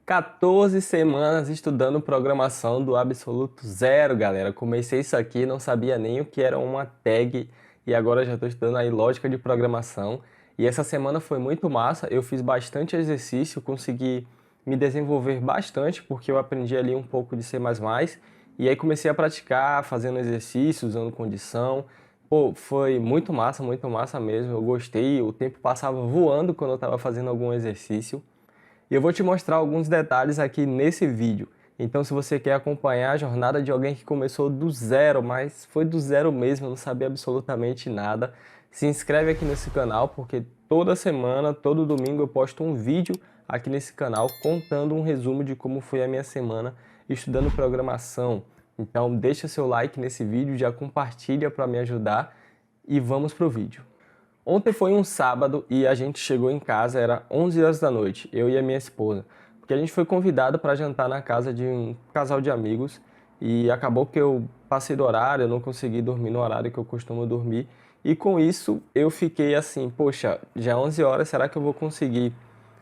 14 semanas estudando programação do absoluto zero, galera. Comecei isso aqui, não sabia nem o que era uma tag e agora já estou estudando aí lógica de programação. E essa semana foi muito massa, eu fiz bastante exercício, consegui me desenvolver bastante porque eu aprendi ali um pouco de C++. E aí comecei a praticar, fazendo exercícios, usando condição. Pô, foi muito massa mesmo, eu gostei, o tempo passava voando quando eu estava fazendo algum exercício. E eu vou te mostrar alguns detalhes aqui nesse vídeo. Então, se você quer acompanhar a jornada de alguém que começou do zero, mas foi do zero mesmo, não sabia absolutamente nada, se inscreve aqui nesse canal, porque toda semana, todo domingo eu posto um vídeo aqui nesse canal contando um resumo de como foi a minha semana estudando programação. Então, deixa seu like nesse vídeo, já compartilha para me ajudar e vamos pro vídeo. Ontem foi um sábado e a gente chegou em casa, era 11 horas da noite, eu e a minha esposa, porque a gente foi convidado para jantar na casa de um casal de amigos e acabou que eu passei do horário, eu não consegui dormir no horário que eu costumo dormir e com isso eu fiquei assim, poxa, já é 11 horas, será que eu vou conseguir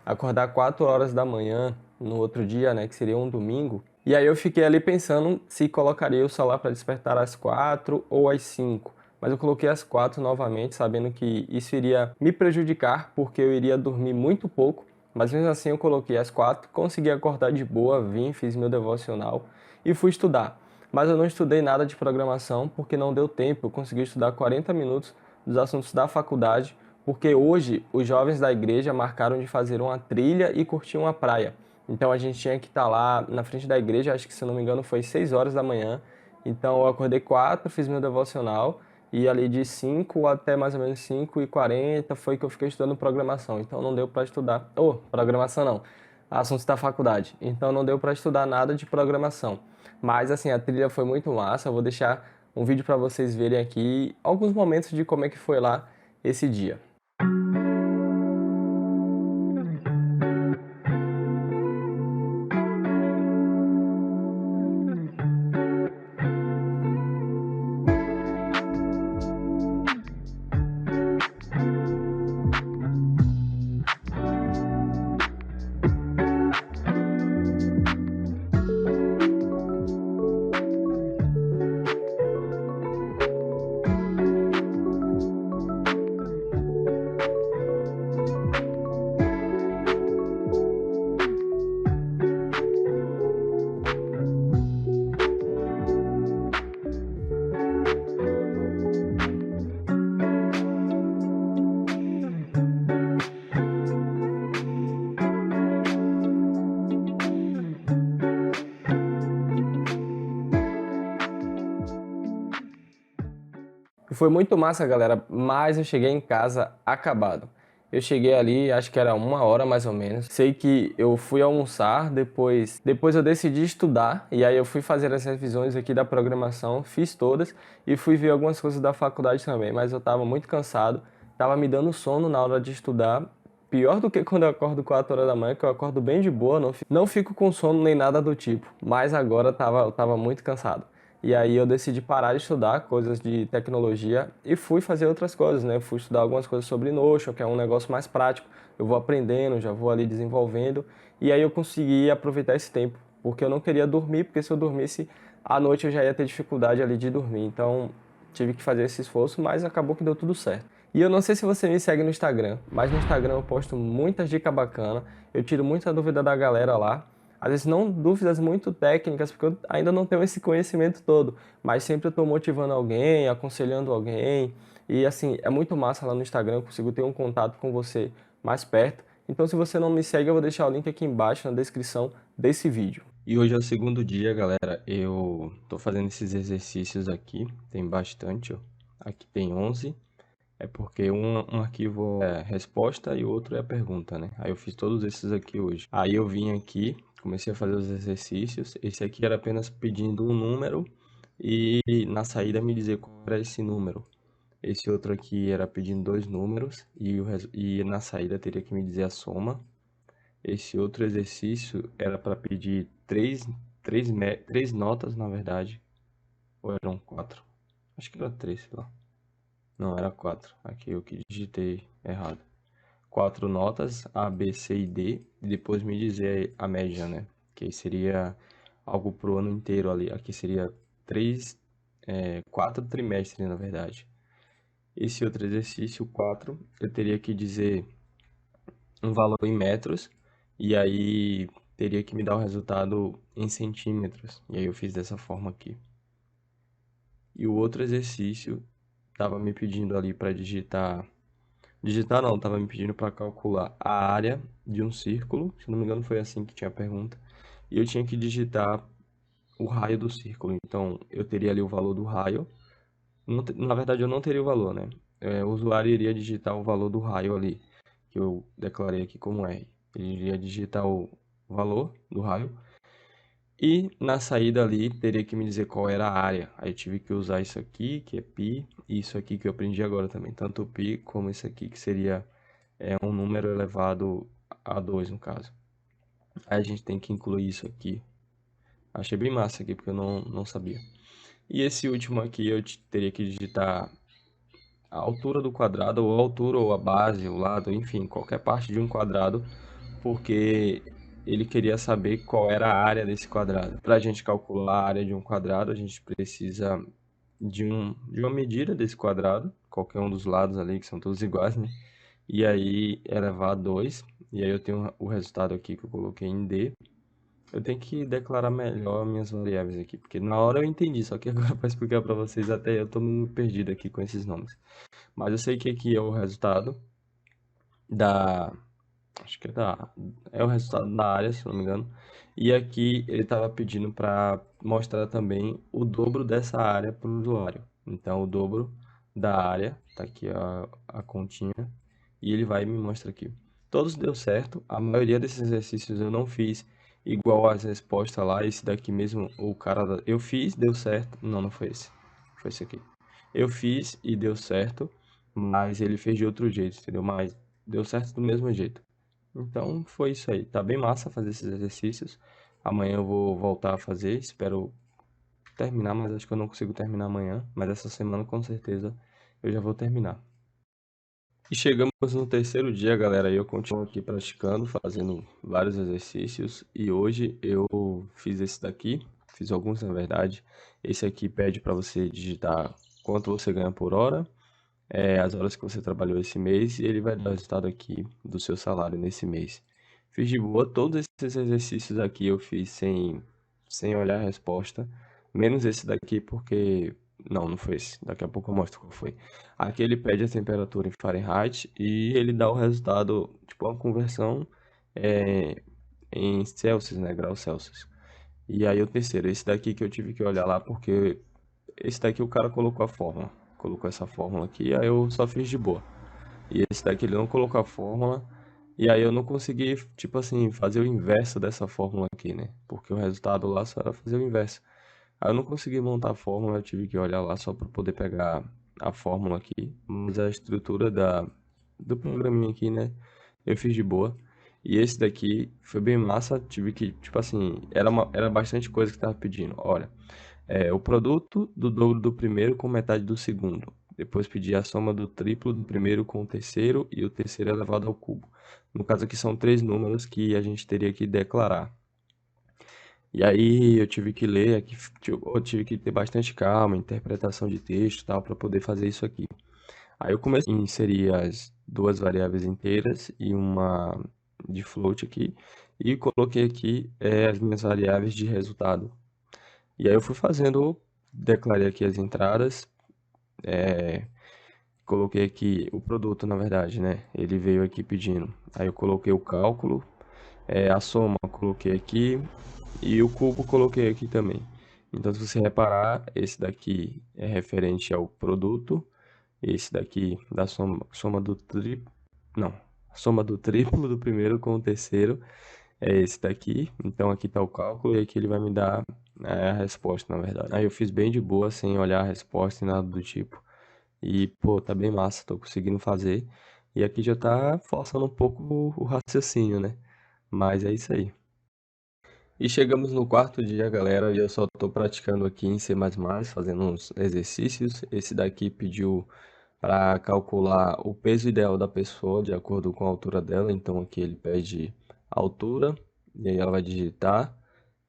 acordar 4 horas da manhã no outro dia, né, que seria um domingo? E aí eu fiquei ali pensando se colocaria o celular para despertar às 4 ou às 5. Mas eu coloquei às 4 novamente, sabendo que isso iria me prejudicar, porque eu iria dormir muito pouco. Mas mesmo assim eu coloquei às 4, consegui acordar de boa, vim, fiz meu devocional e fui estudar. Mas eu não estudei nada de programação porque não deu tempo, eu consegui estudar 40 minutos dos assuntos da faculdade, porque hoje os jovens da igreja marcaram de fazer uma trilha e curtir uma praia. Então a gente tinha que estar lá na frente da igreja, acho que se não me engano foi 6 horas da manhã. Então eu acordei 4, fiz meu devocional e ali de 5 até mais ou menos 5h40 foi que eu fiquei estudando programação. Então não deu para estudar, programação não, assuntos da faculdade. Então não deu para estudar nada de programação. Mas assim, a trilha foi muito massa, eu vou deixar um vídeo para vocês verem aqui alguns momentos de como é que foi lá esse dia. E foi muito massa, galera, mas eu cheguei em casa acabado. Eu cheguei ali, acho que era 1 hora mais ou menos. Sei que eu fui almoçar, depois eu decidi estudar, e aí eu fui fazer as revisões aqui da programação, fiz todas, e fui ver algumas coisas da faculdade também, mas eu tava muito cansado, tava me dando sono na hora de estudar, pior do que quando eu acordo 4 horas da manhã, que eu acordo bem de boa, não fico com sono nem nada do tipo, mas agora eu tava muito cansado. E aí eu decidi parar de estudar coisas de tecnologia e fui fazer outras coisas, né? Fui estudar algumas coisas sobre Notion, que é um negócio mais prático. Eu vou aprendendo, já vou ali desenvolvendo. E aí eu consegui aproveitar esse tempo, porque eu não queria dormir, porque se eu dormisse à noite eu já ia ter dificuldade ali de dormir. Então tive que fazer esse esforço, mas acabou que deu tudo certo. E eu não sei se você me segue no Instagram, mas no Instagram eu posto muitas dicas bacanas, eu tiro muita dúvida da galera lá. Às vezes não dúvidas muito técnicas, porque eu ainda não tenho esse conhecimento todo, mas sempre eu estou motivando alguém, aconselhando alguém, e assim, é muito massa lá no Instagram, eu consigo ter um contato com você mais perto. Então se você não me segue, eu vou deixar o link aqui embaixo na descrição desse vídeo. E hoje é o segundo dia, galera, eu tô fazendo esses exercícios aqui, tem bastante, ó. Aqui tem 11, é porque um arquivo é resposta e o outro é a pergunta, né? Aí eu fiz todos esses aqui hoje. Aí eu vim aqui, comecei a fazer os exercícios. Esse aqui era apenas pedindo um número e na saída me dizer qual era esse número. Esse outro aqui era pedindo dois números e na saída teria que me dizer a soma. Esse outro exercício era para pedir três notas, na verdade. Ou eram quatro? Acho que era três, sei lá. Não, era 4. Aqui eu que digitei errado. 4 notas, A, B, C e D, e depois me dizer a média, né? Que seria algo pro ano inteiro ali. Aqui seria 4 trimestres, na verdade. Esse outro exercício, 4, eu teria que dizer um valor em metros, e aí teria que me dar o resultado em centímetros. E aí eu fiz dessa forma aqui. E o outro exercício estava me pedindo ali para digitar. Digitar não, estava me pedindo para calcular a área de um círculo. Se não me engano, foi assim que tinha a pergunta. E eu tinha que digitar o raio do círculo. Então, eu teria ali o valor do raio. Na verdade, eu não teria o valor, né? O usuário iria digitar o valor do raio ali, que eu declarei aqui como R. Ele iria digitar o valor do raio. E na saída ali, teria que me dizer qual era a área. Aí eu tive que usar isso aqui, que é π, e isso aqui que eu aprendi agora também. Tanto o π como isso aqui, que seria um número elevado a 2, no caso. Aí a gente tem que incluir isso aqui. Achei bem massa aqui, porque eu não sabia. E esse último aqui eu teria que digitar a altura do quadrado, ou a altura, ou a base, o lado, enfim, qualquer parte de um quadrado, porque ele queria saber qual era a área desse quadrado. Para a gente calcular a área de um quadrado, a gente precisa de uma medida desse quadrado, qualquer um dos lados ali, que são todos iguais, né? E aí elevar a 2, e aí eu tenho o resultado aqui que eu coloquei em D. Eu tenho que declarar melhor minhas variáveis aqui, porque na hora eu entendi, só que agora para explicar para vocês até eu tô meio perdido aqui com esses nomes. Mas eu sei que aqui é o resultado da... Acho que é o resultado da área, se não me engano. E aqui ele estava pedindo para mostrar também o dobro dessa área para o usuário. Então, o dobro da área, tá aqui a continha, e ele vai e me mostra aqui. Todos deu certo, a maioria desses exercícios eu não fiz igual as respostas lá, esse daqui mesmo, o cara, eu fiz, deu certo, não foi esse, foi esse aqui. Eu fiz e deu certo, mas ele fez de outro jeito, entendeu? Mas deu certo do mesmo jeito. Então foi isso aí. Tá bem massa fazer esses exercícios. Amanhã eu vou voltar a fazer. Espero terminar, mas acho que eu não consigo terminar amanhã. Mas essa semana com certeza eu já vou terminar. E chegamos no terceiro dia, galera. E eu continuo aqui praticando, fazendo vários exercícios. E hoje eu fiz esse daqui. Fiz alguns, na verdade. Esse aqui pede para você digitar quanto você ganha por hora, as horas que você trabalhou esse mês, e ele vai dar o resultado aqui do seu salário nesse mês. Fiz de boa, todos esses exercícios aqui eu fiz sem olhar a resposta, menos esse daqui porque... não foi esse, daqui a pouco eu mostro qual foi. Aqui ele pede a temperatura em Fahrenheit e ele dá o resultado, tipo uma conversão é, em Celsius, né, graus Celsius. E aí o terceiro, esse daqui que eu tive que olhar lá porque esse daqui o cara colocou a fórmula. Colocou essa fórmula aqui, aí eu só fiz de boa. E esse daqui ele não colocou a fórmula. E aí eu não consegui, tipo assim, fazer o inverso dessa fórmula aqui, né? Porque o resultado lá só era fazer o inverso. Aí eu não consegui montar a fórmula, eu tive que olhar lá só para poder pegar a fórmula aqui. Mas a estrutura do programinha aqui, né? Eu fiz de boa. E esse daqui foi bem massa, tive que, tipo assim, era bastante coisa que tava pedindo. Olha, o produto do dobro do primeiro com metade do segundo. Depois pedir a soma do triplo do primeiro com o terceiro e o terceiro elevado ao cubo. No caso aqui são três números que a gente teria que declarar. E aí eu tive que ler, aqui, eu tive que ter bastante calma, interpretação de texto e tal, para poder fazer isso aqui. Aí eu comecei a inserir as duas variáveis inteiras e uma de float aqui. E coloquei aqui as minhas variáveis de resultado. E aí eu fui fazendo, declarei aqui as entradas, coloquei aqui o produto, na verdade, né? Ele veio aqui pedindo. Aí eu coloquei o cálculo, a soma eu coloquei aqui e o cubo coloquei aqui também. Então, se você reparar, esse daqui é referente ao produto, esse daqui da soma do triplo, não, soma do triplo do primeiro com o terceiro é esse daqui. Então aqui está o cálculo e aqui ele vai me dar a resposta, na verdade. Aí eu fiz bem de boa, sem olhar a resposta e nada do tipo. E, pô, tá bem massa, tô conseguindo fazer. E aqui já tá forçando um pouco o raciocínio, né? Mas é isso aí. E chegamos no quarto dia, galera, e eu só tô praticando aqui em C++, fazendo uns exercícios. Esse daqui pediu para calcular o peso ideal da pessoa de acordo com a altura dela. Então aqui ele pede a altura e aí ela vai digitar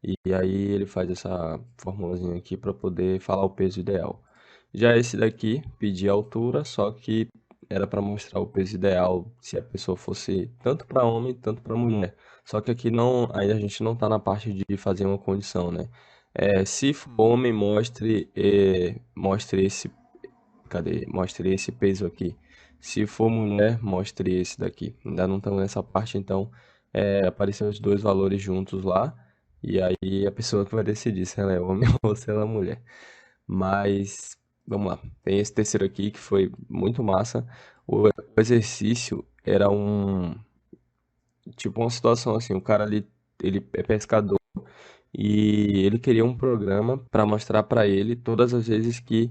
e aí ele faz essa formulazinha aqui para poder falar o peso ideal. Já esse daqui pedir a altura, só que era para mostrar o peso ideal se a pessoa fosse tanto para homem, tanto para mulher. Só que aqui não, aí a gente não está na parte de fazer uma condição, né? Se for homem, mostre esse, cadê? Mostre esse peso aqui. Se for mulher, mostre esse daqui. Ainda não estamos nessa parte, então aparecem os dois valores juntos lá. E aí a pessoa que vai decidir se ela é homem ou se ela é mulher. Mas vamos lá. Tem esse terceiro aqui que foi muito massa. O exercício era tipo uma situação assim, o cara ali, ele é pescador e ele queria um programa para mostrar para ele todas as vezes que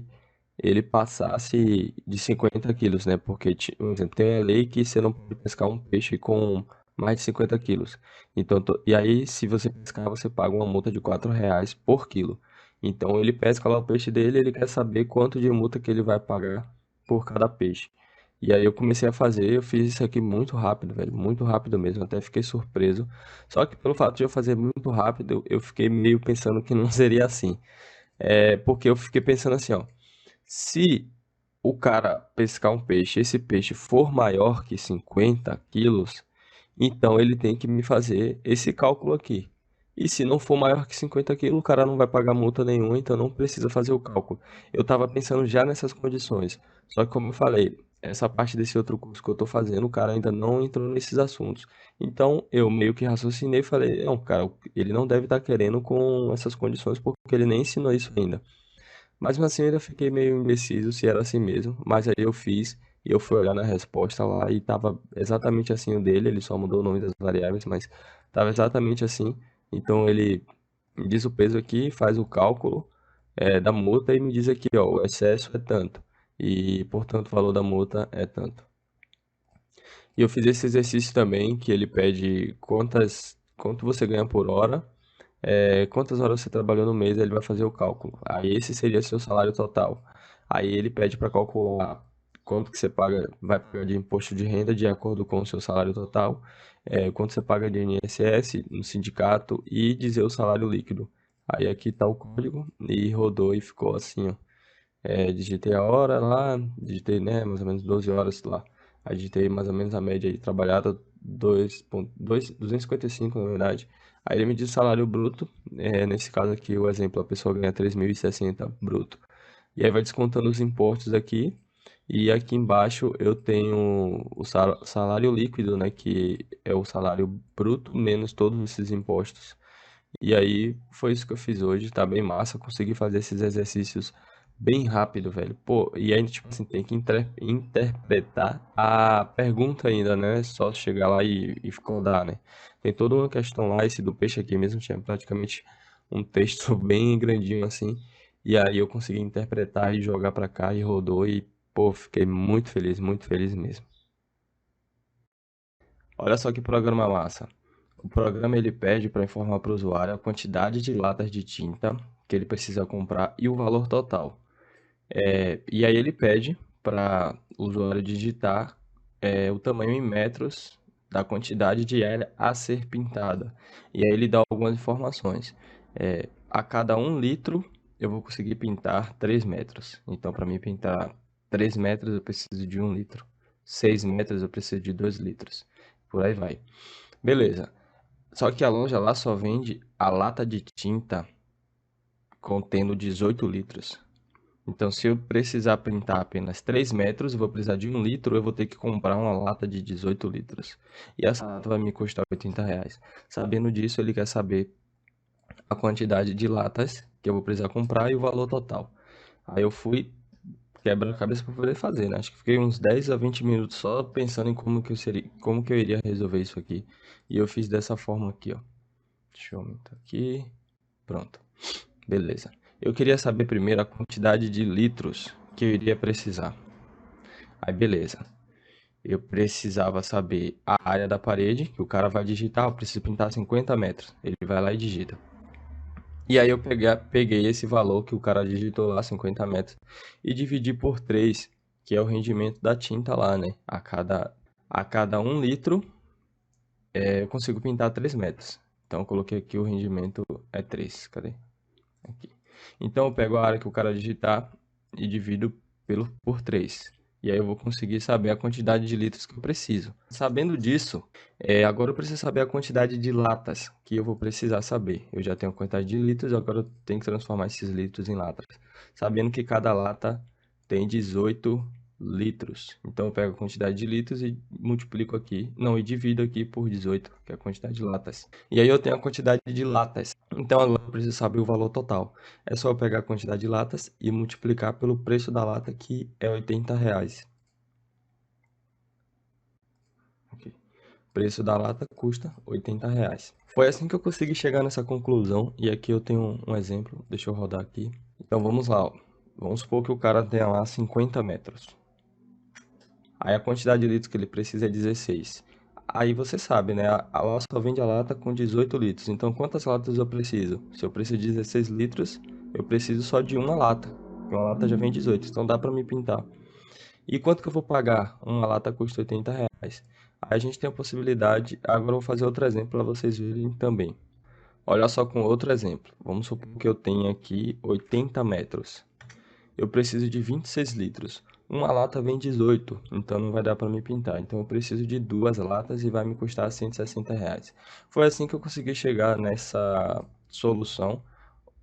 ele passasse de 50 quilos, né? Porque, por exemplo, tem a lei que você não pode pescar um peixe com mais de 50 quilos. Então, e aí, se você pescar, você paga uma multa de R$ 4 por quilo. Então, ele pesca lá o peixe dele, ele quer saber quanto de multa que ele vai pagar por cada peixe. E aí eu comecei a fazer, eu fiz isso aqui muito rápido, velho, muito rápido mesmo, até fiquei surpreso. Só que pelo fato de eu fazer muito rápido, eu fiquei meio pensando que não seria assim. Porque eu fiquei pensando assim, ó. Se o cara pescar um peixe, esse peixe for maior que 50 quilos, então ele tem que me fazer esse cálculo aqui. E se não for maior que 50 quilos, o cara não vai pagar multa nenhuma, então não precisa fazer o cálculo. Eu estava pensando já nessas condições. Só que, como eu falei, essa parte desse outro curso que eu estou fazendo, o cara ainda não entrou nesses assuntos. Então eu meio que raciocinei e falei: não, cara, ele não deve estar querendo com essas condições porque ele nem ensinou isso ainda. Mas mesmo assim eu ainda fiquei meio indeciso se era assim mesmo. Mas aí eu fiz e eu fui olhar na resposta lá e tava exatamente assim o dele. Ele só mudou o nome das variáveis, mas tava exatamente assim. Então ele me diz o peso aqui, faz o cálculo da multa e me diz aqui, ó, o excesso é tanto. E, portanto, o valor da multa é tanto. E eu fiz esse exercício também, que ele pede quanto você ganha por hora, quantas horas você trabalhou no mês, ele vai fazer o cálculo. Aí esse seria seu salário total. Aí ele pede para calcular quanto que você paga, vai pagar de imposto de renda de acordo com o seu salário total, quanto você paga de INSS no sindicato e dizer o salário líquido. Aí aqui está o código e rodou e ficou assim, ó. Digitei a hora lá, digitei, né, mais ou menos 12 horas lá. Aí digitei mais ou menos a média aí trabalhada, 2,255 na verdade. Aí ele me diz o salário bruto, nesse caso aqui o exemplo, a pessoa ganha 3.060 bruto. E aí vai descontando os impostos aqui, e aqui embaixo eu tenho o salário líquido, né, que é o salário bruto menos todos esses impostos. E aí foi isso que eu fiz hoje, tá bem massa, consegui fazer esses exercícios bem rápido, velho. Pô, e ainda, tipo assim, tem que interpretar a pergunta ainda, né? Só chegar lá e codar, né? Tem toda uma questão lá, esse do peixe aqui mesmo tinha praticamente um texto bem grandinho assim. E aí eu consegui interpretar e jogar pra cá e rodou e, pô, fiquei muito feliz mesmo. Olha só que programa massa. O programa ele pede para informar para o usuário a quantidade de latas de tinta que ele precisa comprar e o valor total. E aí ele pede para o usuário digitar o tamanho em metros da quantidade de ela a ser pintada. E aí ele dá algumas informações. A cada 1 litro eu vou conseguir pintar 3 metros. Então, para mim pintar 3 metros eu preciso de 1 litro. 6 metros eu preciso de 2 litros. Por aí vai. Beleza. Só que a loja lá só vende a lata de tinta contendo 18 litros. Então, se eu precisar printar apenas 3 metros, eu vou precisar de 1 litro, eu vou ter que comprar uma lata de 18 litros. E essa lata vai me custar R$ 80. Sabendo disso, ele quer saber a quantidade de latas que eu vou precisar comprar e o valor total. Aí eu fui quebrando a cabeça para poder fazer, né? Acho que fiquei uns 10 a 20 minutos só pensando em como que eu iria resolver isso aqui. E eu fiz dessa forma aqui, ó. Deixa eu aumentar aqui. Pronto. Beleza. Eu queria saber primeiro a quantidade de litros que eu iria precisar. Aí, beleza. Eu precisava saber a área da parede, que o cara vai digitar, eu preciso pintar 50 metros. Ele vai lá e digita. E aí eu peguei esse valor que o cara digitou lá, 50 metros, e dividi por 3 que é o rendimento da tinta lá, né? A cada 1 litro, eu consigo pintar 3 metros. Então, eu coloquei aqui o rendimento é 3. Cadê? Aqui. Então, eu pego a área que o cara digitar e divido por 3. E aí eu vou conseguir saber a quantidade de litros que eu preciso. Sabendo disso, agora eu preciso saber a quantidade de latas que eu vou precisar saber. Eu já tenho a quantidade de litros, agora eu tenho que transformar esses litros em latas. Sabendo que cada lata tem 18 litros. Então eu pego a quantidade de litros e multiplico aqui, não, e divido aqui por 18, que é a quantidade de latas. E aí eu tenho a quantidade de latas. Então agora eu preciso saber o valor total. É só eu pegar a quantidade de latas e multiplicar pelo preço da lata, que é R$ 80. Ok. O preço da lata custa R$ 80. Foi assim que eu consegui chegar nessa conclusão. E aqui eu tenho um exemplo. Deixa eu rodar aqui. Então vamos lá, ó. Vamos supor que o cara tenha lá 50 metros. Aí a quantidade de litros que ele precisa é 16. Aí você sabe, né? A só vende a lata com 18 litros. Então quantas latas eu preciso? Se eu preciso de 16 litros, eu preciso só de uma lata. Porque uma lata já vem 18. Então dá para me pintar. E quanto que eu vou pagar? Uma lata custa R$ 80. Aí a gente tem a possibilidade. Agora eu vou fazer outro exemplo para vocês verem também. Olha só com outro exemplo. Vamos supor que eu tenha aqui 80 metros. Eu preciso de 26 litros. Uma lata vem 18, então não vai dar para me pintar. Então eu preciso de duas latas e vai me custar R$ 160. Foi assim que eu consegui chegar nessa solução.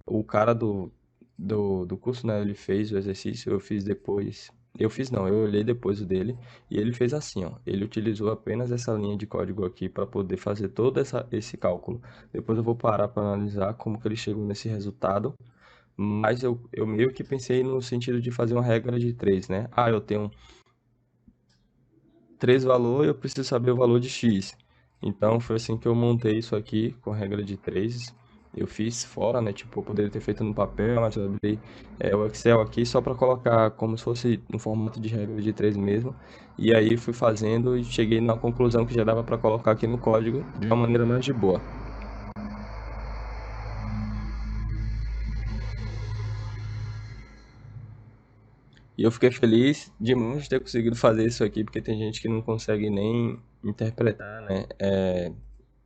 O cara do curso, né, ele fez o exercício, eu fiz depois. Eu fiz não, eu olhei depois o dele e ele fez assim, ó. Ele utilizou apenas essa linha de código aqui para poder fazer todo esse cálculo. Depois eu vou parar para analisar como que ele chegou nesse resultado. Mas eu meio que pensei no sentido de fazer uma regra de três, né? Ah, eu tenho três valores, eu preciso saber o valor de x. Então foi assim que eu montei isso aqui com a regra de três. Eu fiz fora, né? Tipo, eu poderia ter feito no papel, mas eu abri o Excel aqui só para colocar como se fosse no formato de regra de três mesmo. E aí fui fazendo e cheguei na conclusão que já dava para colocar aqui no código de uma maneira mais de boa. E eu fiquei feliz demais de ter conseguido fazer isso aqui, porque tem gente que não consegue nem interpretar, né?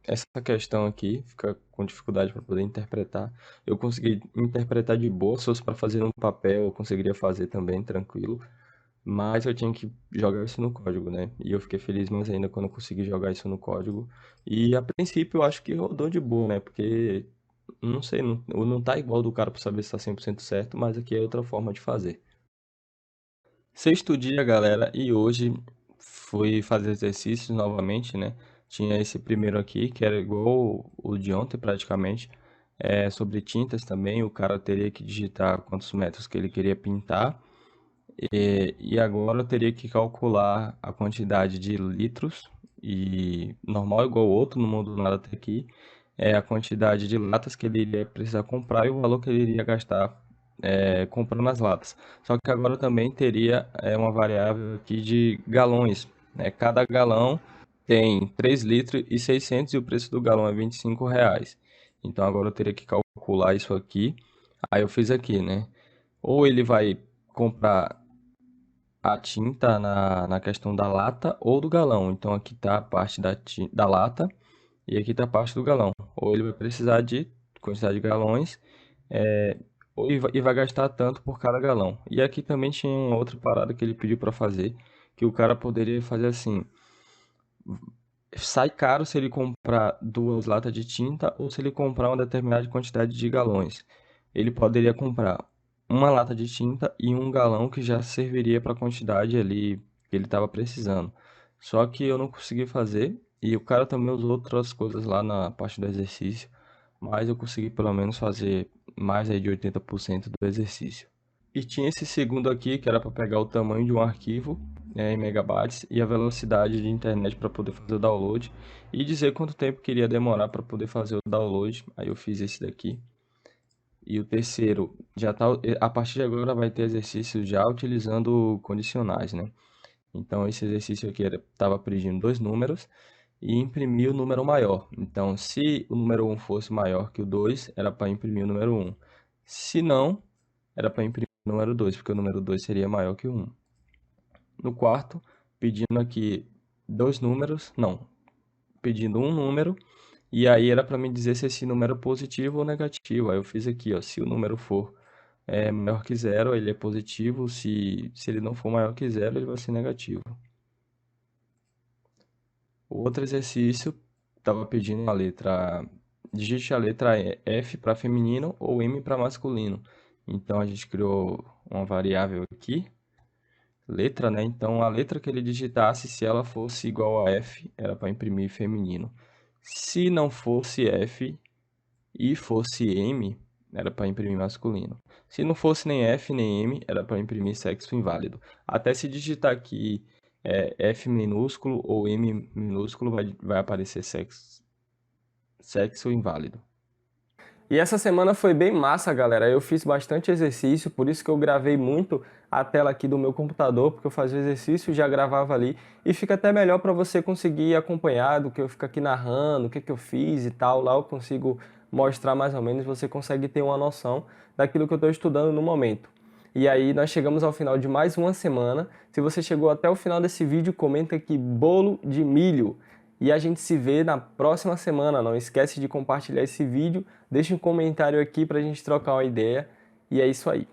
Essa questão aqui fica com dificuldade para poder interpretar. Eu consegui interpretar de boa, se fosse para fazer um papel, eu conseguiria fazer também, tranquilo. Mas eu tinha que jogar isso no código, né? E eu fiquei feliz mais ainda quando eu consegui jogar isso no código. E a princípio eu acho que rodou de boa, né? Porque, não sei, não tá igual do cara para saber se tá 100% certo, mas aqui é outra forma de fazer. Sexto dia, galera, e hoje fui fazer exercícios novamente, né? Tinha esse primeiro aqui, que era igual o de ontem, praticamente. Sobre tintas também, o cara teria que digitar quantos metros que ele queria pintar. E agora eu teria que calcular a quantidade de litros, e normal igual o outro, não mudou nada até aqui. A quantidade de latas que ele iria precisar comprar e o valor que ele iria gastar comprando as latas. Só que agora também teria uma variável aqui de galões, né? Cada galão tem 3 litros e 600 e o preço do galão é R$ 25. Então agora eu teria que calcular isso aqui. Aí eu fiz aqui, né? Ou ele vai comprar a tinta na questão da lata ou do galão. Então aqui está a parte da lata e aqui está a parte do galão. Ou ele vai precisar de quantidade de galões, é, e vai gastar tanto por cada galão. E aqui também tinha uma outra parada que ele pediu para fazer, que o cara poderia fazer assim: sai caro se ele comprar duas latas de tinta ou se ele comprar uma determinada quantidade de galões. Ele poderia comprar uma lata de tinta e um galão que já serviria para a quantidade ali que ele estava precisando. Só que eu não consegui fazer e o cara também usou outras coisas lá na parte do exercício, mas eu consegui pelo menos fazer mais aí de 80% do exercício. E tinha esse segundo aqui, que era para pegar o tamanho de um arquivo, em megabytes, e a velocidade de internet para poder fazer o download, e dizer quanto tempo queria demorar para poder fazer o download. Aí eu fiz esse daqui. E o terceiro, já tá, a partir de agora vai ter exercício já utilizando condicionais, né? Então esse exercício aqui estava pedindo dois números e imprimir o número maior. Então, se o número um fosse maior que o 2, era para imprimir o número um. Se não, era para imprimir o número 2, porque o número 2 seria maior que o 1. no quarto, pedindo aqui dois números, não, pedindo um número, e aí era para me dizer se esse número é positivo ou negativo. Aí eu fiz aqui, ó, se o número for maior que zero, ele é positivo, se ele não for maior que zero, ele vai ser negativo. O outro exercício estava pedindo digite a letra F para feminino ou M para masculino. Então a gente criou uma variável aqui, letra, né? Então a letra que ele digitasse, se ela fosse igual a F, era para imprimir feminino. Se não fosse F e fosse M, era para imprimir masculino. Se não fosse nem F nem M, era para imprimir sexo inválido. Até se digitar aqui F minúsculo ou M minúsculo, vai aparecer sexo inválido. E essa semana foi bem massa, galera. Eu fiz bastante exercício, por isso que eu gravei muito a tela aqui do meu computador, porque eu fazia o exercício e já gravava ali. E fica até melhor para você conseguir acompanhar do que eu fico aqui narrando, o que eu fiz e tal. Lá eu consigo mostrar mais ou menos, você consegue ter uma noção daquilo que eu estou estudando no momento. E aí nós chegamos ao final de mais uma semana. Se você chegou até o final desse vídeo, comenta aqui bolo de milho. E a gente se vê na próxima semana. Não esquece de compartilhar esse vídeo, deixa um comentário aqui para a gente trocar uma ideia. E é isso aí.